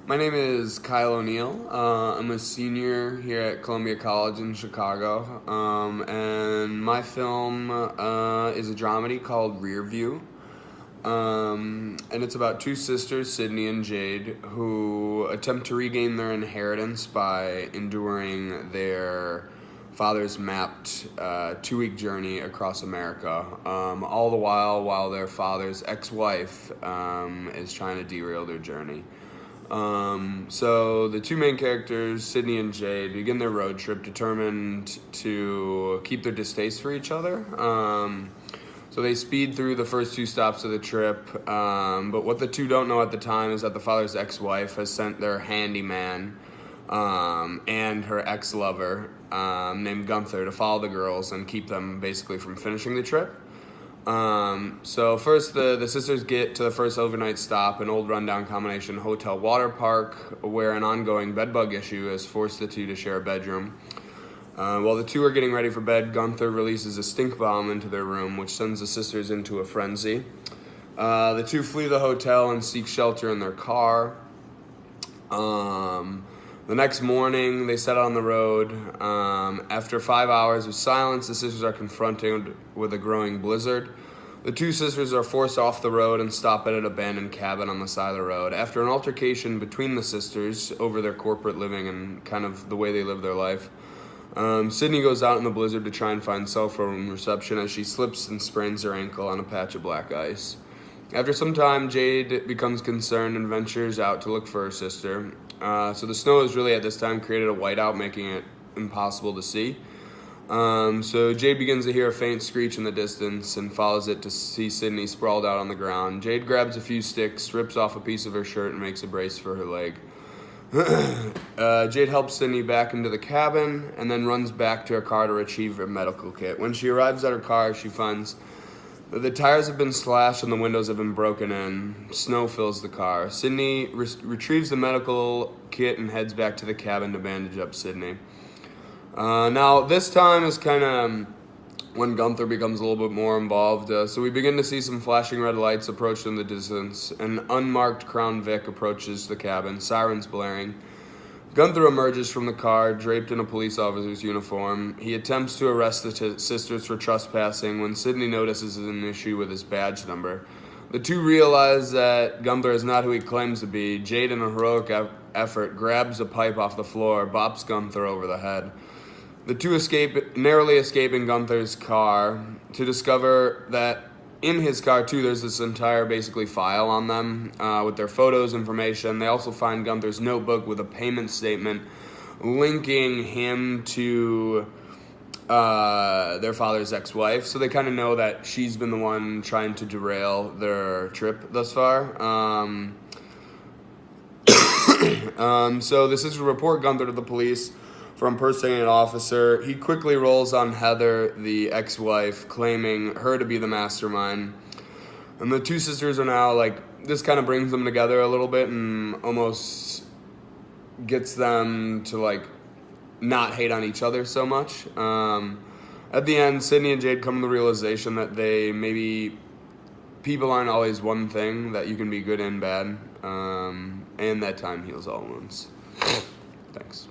My name is Kyle O'Neill. I'm a senior here at Columbia College in Chicago, and my film is a dramedy called Rear View. And it's about two sisters, Sydney and Jade, who attempt to regain their inheritance by enduring their father's mapped 2-week journey across America, all the while their father's ex-wife is trying to derail their journey. So the two main characters, Sydney and Jade, begin their road trip determined to keep their distaste for each other. So they speed through the first 2 stops of the trip, but what the two don't know at the time is that the father's ex-wife has sent their handyman and her ex-lover named Gunther to follow the girls and keep them basically from finishing the trip. So first the sisters get to the first overnight stop, an old rundown combination hotel water park, where an ongoing bedbug issue has forced the two to share a bedroom. While the two are getting ready for bed, Gunther releases a stink bomb into their room, which sends the sisters into a frenzy. The two flee the hotel and seek shelter in their car. The next morning, they set out on the road. After 5 hours of silence, the sisters are confronted with a growing blizzard. The two sisters are forced off the road and stop at an abandoned cabin on the side of the road. After an altercation between the sisters over their corporate living and kind of the way they live their life, Sydney goes out in the blizzard to try and find cell phone reception as she slips and sprains her ankle on a patch of black ice. After some time, Jade becomes concerned and ventures out to look for her sister. So the snow has really at this time created a whiteout, making it impossible to see. So Jade begins to hear a faint screech in the distance and follows it to see Sydney sprawled out on the ground. Jade grabs a few sticks, rips off a piece of her shirt, and makes a brace for her leg. Jade helps Sydney back into the cabin and then runs back to her car to retrieve her medical kit. When she arrives at her car, she finds that the tires have been slashed and the windows have been broken in. Snow fills the car. Sydney retrieves the medical kit and heads back to the cabin to bandage up Sydney. Now, this time is kind of when Gunther becomes a little bit more involved. So we begin to see some flashing red lights approach in the distance. An unmarked Crown Vic approaches the cabin, sirens blaring. Gunther emerges from the car, draped in a police officer's uniform. He attempts to arrest the sisters for trespassing when Sydney notices an issue with his badge number. The two realize that Gunther is not who he claims to be. Jade, in a heroic effort, grabs a pipe off the floor, bops Gunther over the head. The two narrowly escaping Gunther's car to discover that in his car, too, there's this entire, basically, file on them with their photos, information. They also find Gunther's notebook with a payment statement linking him to their father's ex-wife. So they kind of know that she's been the one trying to derail their trip thus far. So this is to report Gunther to the police for impersonating an officer. He quickly rolls on Heather, the ex-wife, claiming her to be the mastermind. And the two sisters are now, this kind of brings them together a little bit and almost gets them to, not hate on each other so much. At the end, Sydney and Jade come to the realization that people aren't always one thing, that you can be good and bad, and that time heals all wounds. Thanks.